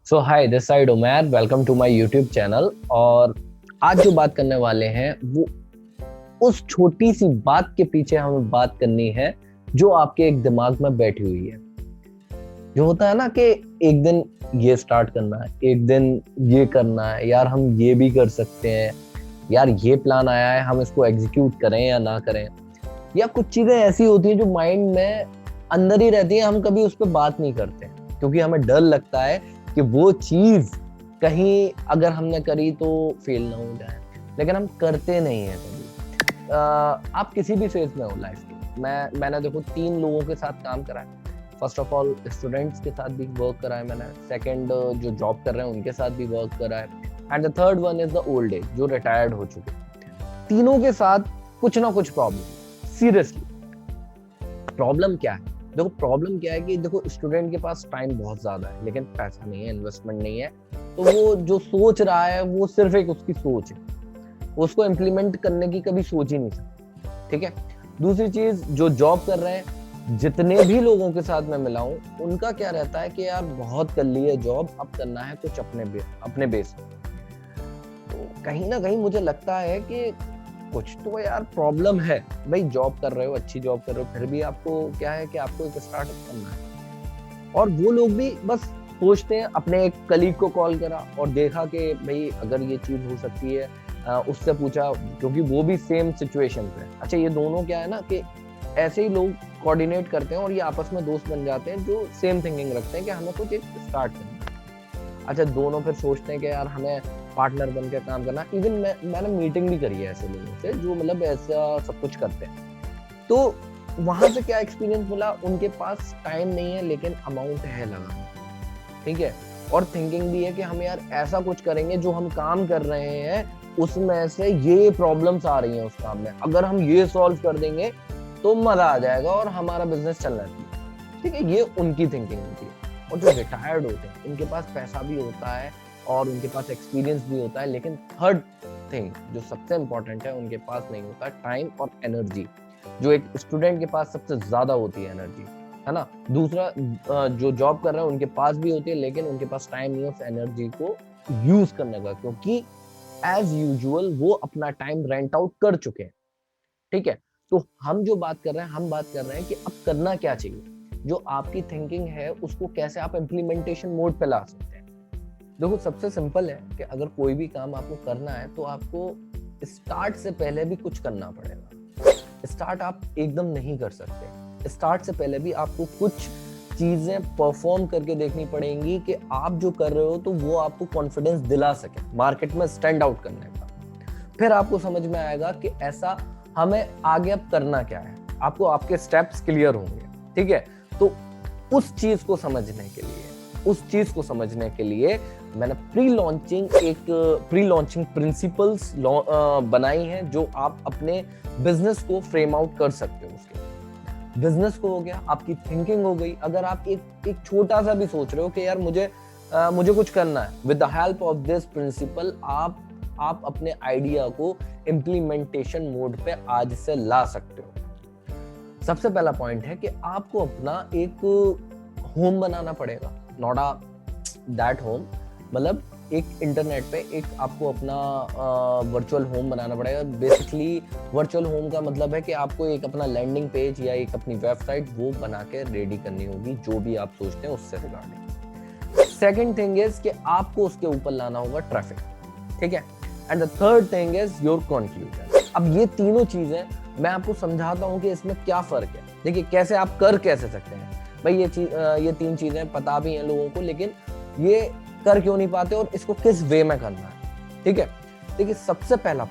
So hi, this side Umair. Welcome to my YouTube channel. और आज जो बात करने वाले हैं वो उस छोटी सी बात के पीछे हमें बात करनी है जो आपके एक दिमाग में बैठी हुई है। जो होता है ना कि एक दिन ये स्टार्ट करना है, एक दिन ये करना है, यार हम ये भी कर सकते हैं, यार ये प्लान आया है, हम इसको एग्जीक्यूट करें या ना करें। या कुछ चीजें ऐसी होती हैं जो माइंड में अंदर ही रहती हैं, हम कभी उस पर बात नहीं करते क्योंकि हमें डर लगता है कि वो चीज कहीं अगर हमने करी तो फेल ना हो जाए। लेकिन हम करते नहीं है कभी। आप किसी भी फेज में हो लाइफ के, मैंने देखो 3 लोगों के साथ काम करा है। फर्स्ट ऑफ ऑल स्टूडेंट्स के साथ भी वर्क करा है मैंने। सेकंड, जो जॉब कर रहे हैं उनके साथ भी वर्क करा है। And the third one is the old age, जो रिटायर्ड हो चुके हैं। तीनों के साथ कुछ ना कुछ प्रॉब्लम। सीरियसली, प्रॉब्लम क्या है? देखो प्रॉब्लम क्या है कि देखो स्टूडेंट के पास टाइम बहुत ज्यादा है लेकिन पैसा नहीं है, इन्वेस्टमेंट नहीं है। तो वो जो सोच रहा है वो सिर्फ एक उसकी सोच है, उसको इम्प्लीमेंट करने की कभी सोच ही नहीं सकता। ठीक है। दूसरी चीज, जो जॉब कर रहे हैं, जितने भी लोगों के साथ मैं मिला हूं, उनका क्या रहता है कि यार बहुत कर ली है जॉब, अब करना है कुछ अपने बेस पे। तो कहीं ना कहीं मुझे लगता है कि कुछ तो यार प्रॉब्लम है। भाई जॉब कर रहे हो, अच्छी जॉब कर रहे हो, फिर भी आपको क्या है कि आपको एक स्टार्टअप करना है। और वो लोग भी बस सोचते हैं। अपने एक कलीग को कॉल करा और देखा कि भाई अगर ये चीज हो सकती है, उससे पूछा क्योंकि वो भी सेम सिचुएशन पे है। अच्छा, ये दोनों क्या है ना कि ऐसे ही लोग कोऑर्डिनेट करते हैं और ये आपस में दोस्त बन जाते हैं जो सेम थिंकिंग रखते हैं कि हमें कुछ एक स्टार्ट करना है। अच्छा, दोनों फिर सोचते हैं कि यार हमें पार्टनर बन के काम करना। इवन मैंने मीटिंग भी करी है ऐसे लोगों से जो मतलब ऐसा सब कुछ करते हैं। तो वहां से क्या एक्सपीरियंस मिला, उनके पास टाइम नहीं है लेकिन अमाउंट है लगा। ठीक है। और थिंकिंग भी है कि हम यार ऐसा कुछ करेंगे, जो हम काम कर रहे हैं उसमें से ये प्रॉब्लम्स आ रही हैं उस काम में, अगर हम ये सॉल्व कर देंगे तो मजा आ जाएगा और हमारा बिजनेस चलना चाहिए। ठीक है, ये उनकी थिंकिंग होती है। और जो रिटायर्ड होते हैं उनके पास पैसा भी होता है और उनके पास एक्सपीरियंस भी होता है, लेकिन थर्ड थिंग जो सबसे इंपॉर्टेंट है, उनके पास नहीं होता टाइम और एनर्जी। जो एक स्टूडेंट के पास सबसे ज्यादा होती है एनर्जी, है ना। दूसरा, जो जॉब कर रहे हैं उनके पास भी होती है लेकिन उनके पास टाइम नहीं है उस एनर्जी को यूज करने का, क्योंकि एज यूजुअल वो अपना टाइम रेंट आउट कर चुके हैं। ठीक है। तो हम जो बात कर रहे हैं, हम बात कर रहे हैं कि अब करना क्या चाहिए। जो आपकी थिंकिंग है उसको कैसे आप इम्प्लीमेंटेशन मोड पे ला सकते हैं। देखो सबसे सिंपल है कि अगर कोई भी काम आपको करना है तो आपको स्टार्ट से पहले भी कुछ करना पड़ेगा। स्टार्ट आप एकदम नहीं कर सकते। स्टार्ट से पहले भी आपको कुछ चीजें परफॉर्म करके देखनी पड़ेंगी कि आप जो कर रहे हो तो वो आपको कॉन्फिडेंस दिला सके मार्केट में स्टैंड आउट करने का। फिर आपको समझ में आएगा कि ऐसा हमें आगे अब करना क्या है। आपको आपके स्टेप्स क्लियर होंगे। ठीक है। तो उस चीज को समझने के लिए मैंने प्री लॉन्चिंग प्रिंसिपल्स बनाई हैं, जो आप अपने बिजनेस को फ्रेम आउट कर सकते हो। उसके बिजनेस को हो गया, आपकी थिंकिंग हो गई। अगर आप एक छोटा सा भी सोच रहे हो कि यार मुझे कुछ करना है, with the help of this principle आप अपने आइडिया को इम्प्लीमेंटेशन मोड पे आज से ला सकते हो। सबसे पहला पॉइंट है कि आपको अपना एक होम बनाना पड़ेगा। नॉट अ दैट होम, मतलब एक इंटरनेट पे एक आपको अपना वर्चुअल होम बनाना पड़ेगा। बेसिकली वर्चुअल होम का मतलब है कि आपको एक अपना लैंडिंग पेज या एक अपनी वेबसाइट वो बना के रेडी करनी होगी, जो भी आप सोचते हैं उससे रिगार्डिंग। सेकेंड थिंग इज कि आपको उसके ऊपर लाना होगा ट्रैफिक। ठीक है। And the third thing is your conclusion. अब ये तीनों चीजें मैं आपको समझाता हूं कि इसमें क्या फर्क है। देखिए कैसे आप कर कैसे सकते हैं। भाई ये तीन चीजें पता भी हैं लोगों को, लेकिन ये कर क्यों नहीं पाते और इसको किस वे में करना है। ठीक है। देखिए सबसे पहला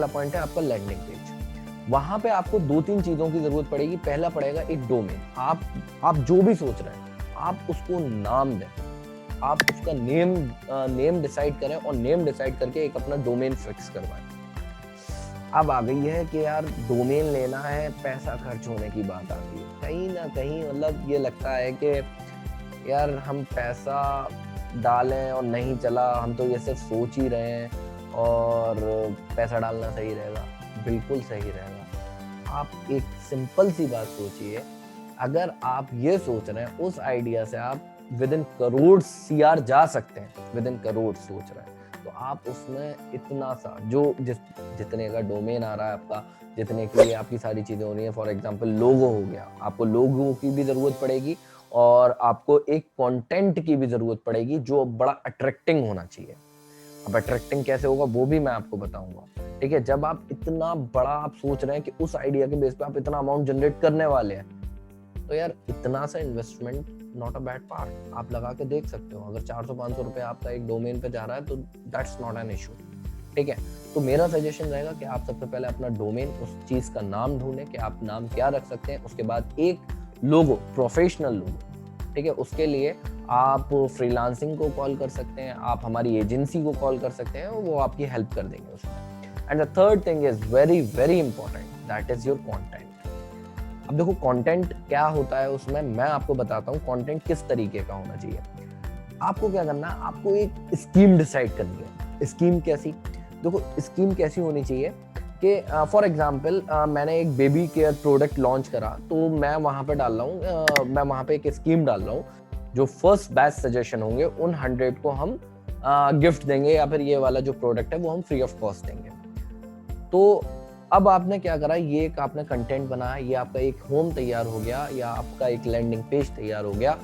पॉइंट है आपका लैंडिंग पेज। वहां पे आपको 2-3 चीजों की जरूरत पड़ेगी। पहला पड़ेगा एक डोमेन। आप जो भी सोच रहे हैं आप उसको नाम दें। आप उसका नेम डिसाइड करें और नेम डिसाइड करके एक अपना डोमेन फिक्स करवाएं। अब आ गई है कि यार डोमेन लेना है, पैसा खर्च होने की बात आती है कहीं ना कहीं। मतलब ये लगता है कि यार हम पैसा डालें और नहीं चला, हम तो ये सिर्फ सोच ही रहे हैं और पैसा डालना सही रहेगा। बिल्कुल सही रहेगा। आप एक सिंपल सी बात सोचिए, अगर आप ये सोच रहे हैं उस आइडिया से आप विद इन करोड़ सीआर जा सकते हैं, विद इन करोड़ सोच रहे हैं, तो आप उसमें इतना सा जो जितने का डोमेन आ रहा है आपका, जितने के लिए आपकी सारी चीजें हो रही हैं, फॉर एग्जांपल लोगो हो गया, आपको लोगो की भी जरूरत पड़ेगी और आपको एक कंटेंट की भी जरूरत पड़ेगी जो बड़ा अट्रैक्टिंग होना चाहिए। अब अट्रैक्टिंग कैसे होगा वो भी मैं आपको बताऊंगा, ठीक है। जब आप इतना बड़ा आप सोच रहे हैं कि उस आइडिया के बेस पे आप इतना अमाउंट जनरेट करने वाले हैं, तो यार इतना सा investment not a bad part, आप लगा के देख सकते हो। अगर 400-500 रुपए आपका एक डोमेन पे जा रहा है तो दैट्स नॉट एन इशू, ठीक है। तो मेरा सजेशन रहेगा कि आप सबसे पहले अपना डोमेन, उस चीज का नाम ढूंढें कि आप नाम क्या रख सकते हैं। उसके बाद एक लोगो, प्रोफेशनल लोगो, ठीक है। उसके लिए आप फ्रीलांसिंग को कॉल कर सकते हैं, आप हमारी एजेंसी को कॉल कर सकते हैं, वो आपकी हेल्प कर देंगे उसमें। And the third thing is very very important, that is your content. अब देखो कंटेंट क्या होता है उसमें, मैं आपको बताता हूँ कंटेंट किस तरीके का होना चाहिए। आपको क्या करना है, आपको एक स्कीम डिसाइड करनी है। स्कीम कैसी, देखो स्कीम कैसी होनी चाहिए कि फॉर एग्जांपल मैंने एक बेबी केयर प्रोडक्ट लॉन्च करा, तो मैं वहां पे डाल रहा हूँ, मैं वहां पे एक स्कीम डाल रहा हूँ, जो फर्स्ट बैच सजेशन होंगे उन 100 को हम गिफ्ट देंगे, या फिर ये वाला जो प्रोडक्ट है वो हम फ्री ऑफ कॉस्ट देंगे। तो अब आपने क्या करा, ये एक आपने कंटेंट बनाया, ये आपका एक होम तैयार हो गया, या आपका एक लैंडिंग पेज तैयार हो गया।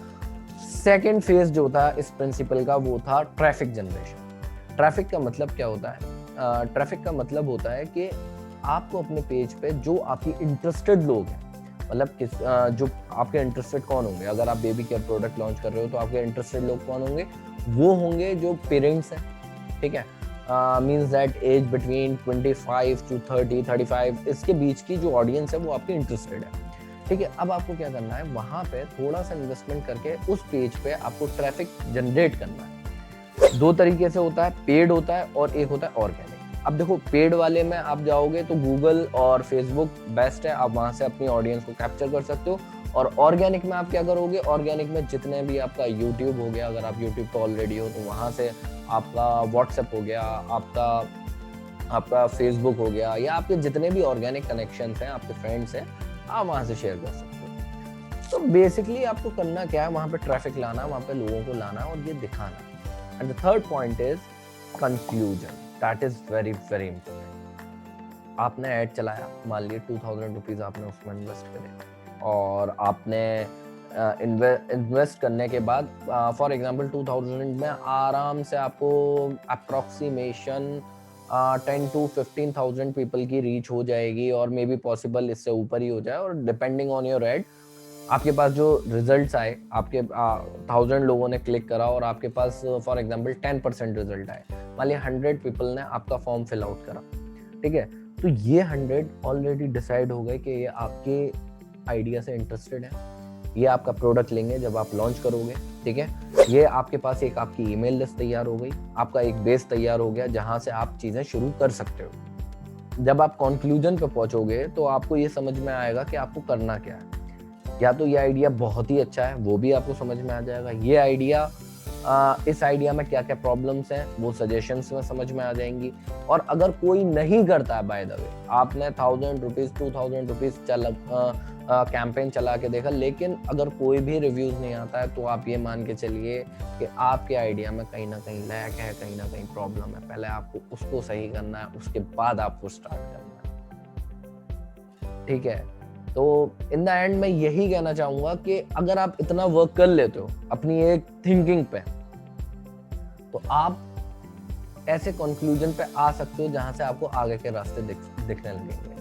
सेकेंड फेज जो था इस प्रिंसिपल का वो था ट्रैफिक जनरेशन। ट्रैफिक का मतलब क्या होता है, ट्रैफिक का मतलब होता है कि आपको अपने पेज पे जो आपकी इंटरेस्टेड लोग हैं, मतलब किस जो आपके इंटरेस्टेड कौन होंगे, अगर आप बेबी केयर प्रोडक्ट लॉन्च कर रहे हो तो आपके इंटरेस्टेड लोग कौन होंगे, वो होंगे जो पेरेंट्स हैं, ठीक है। Means that age between 25 to 30, 35, इसके बीच की जो ऑडियंस है वो आपके इंटरेस्टेड है, ठीक है। अब आपको क्या करना है, वहां पे थोड़ा सा इन्वेस्टमेंट करके उस पेज पे आपको ट्रैफिक जनरेट करना है। दो तरीके से होता है, पेड होता है और एक होता है ऑर्गेनिक। अब देखो पेड वाले में आप जाओगे तो गूगल और फेसबुक बेस्ट है, आप वहां से अपनी ऑडियंस को कैप्चर कर सकते हो। और ऑर्गेनिक में आप क्या करोगे, ऑर्गेनिक में जितने भी आपका यूट्यूब हो गया, अगर आप यूट्यूब पे ऑलरेडी हो तो वहां से आपका व्हाट्सएप हो गया, आपका फेसबुक हो गया, या आपके जितने भी ऑर्गेनिक कनेक्शंस हैं, आपके फ्रेंड्स हैं, आप वहां से शेयर कर सकते हो। तो बेसिकली आपको करना क्या है, वहां पे ट्रैफिक लाना, वहां पे लोगों को लाना और ये दिखाना। And the third point is conclusion, that is very very important. आपने ऐड चलाया, मान लीजिए 2000 रुपीज आपने उसमें इन्वेस्ट करे, और आपने इन्वेस्ट करने के बाद फॉर एग्जांपल 2000 में आराम से आपको अप्रोक्सीमेशन 10 to 15,000 पीपल की रीच हो जाएगी, और मे बी पॉसिबल इससे ऊपर ही हो जाए। और डिपेंडिंग ऑन योर एड, आपके पास जो रिजल्ट्स आए, आपके 1000 लोगों ने क्लिक करा और आपके पास फॉर एग्जांपल 10% रिजल्ट आए, मान लिया 100 पीपल ने आपका फॉर्म फिल आउट करा, ठीक है। तो ये 100 ऑलरेडी डिसाइड हो गए कि ये आपके आइडिया से इंटरेस्टेड है, ये आपका प्रोडक्ट लेंगे जब आप लॉन्च करोगे, ठीक है। ये आपके पास एक आपकी ईमेल लिस्ट तैयार हो गई, आपका एक बेस तैयार हो गया जहां से आप चीजें शुरू कर सकते हो। जब आप कंक्लूजन पे पहुंचोगे तो आपको ये समझ में आएगा कि आपको करना क्या है। या तो ये आइडिया बहुत ही अच्छा है, वो भी आपको समझ में आ जाएगा। ये आइडिया इस आइडिया में क्या क्या प्रॉब्लम्स हैं वो सजेशंस में समझ में आ जाएंगी। और अगर कोई नहीं करता है, बाय द वे आपने 1000 रुपीज 2000 रुपीज कैंपेन चला के देखा, लेकिन अगर कोई भी रिव्यूज नहीं आता है, तो आप ये मान के चलिए कि आपके आइडिया में कहीं ना कहीं लैक है, कहीं ना कहीं प्रॉब्लम है। पहले आपको उसको सही करना है, उसके बाद आपको स्टार्ट करना है, ठीक है। तो इन द एंड मैं यही कहना चाहूंगा कि अगर आप इतना वर्क कर लेते हो अपनी एक थिंकिंग पे, तो आप ऐसे कंक्लूजन पे आ सकते हो जहां से आपको आगे के रास्ते दिखने लगेंगे।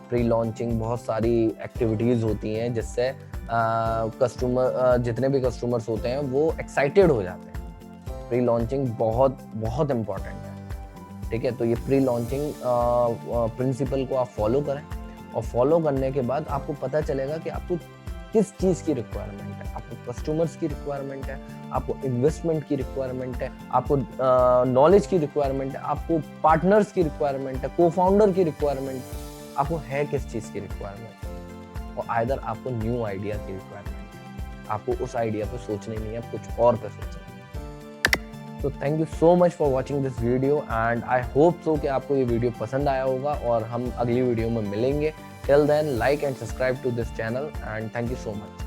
प्री लॉन्चिंग बहुत सारी एक्टिविटीज होती हैं जिससे कस्टमर जितने भी कस्टमर्स होते हैं वो एक्साइटेड हो जाते हैं। प्री लॉन्चिंग बहुत बहुत इंपॉर्टेंट है, ठीक है। तो ये प्री लॉन्चिंग प्रिंसिपल को आप फॉलो करें, और फॉलो करने के बाद आपको पता चलेगा कि आपको किस चीज़ की रिक्वायरमेंट है। आपको कस्टमर्स की रिक्वायरमेंट है, आपको इन्वेस्टमेंट की रिक्वायरमेंट है, आपको नॉलेज की रिक्वायरमेंट है, आपको पार्टनर्स की रिक्वायरमेंट है, को फाउंडर की रिक्वायरमेंट, आपको है किस चीज़ की रिक्वायरमेंट। और आइदर आपको न्यू आइडिया की रिक्वायरमेंट है, आपको उस आइडिया पे सोचना नहीं है, कुछ और पे सोचना है। तो thank you so much for watching this video, and I hope so कि आपको ये वीडियो पसंद आया होगा, और हम अगली वीडियो में मिलेंगे। Till then, like and subscribe to this channel, and thank you so much.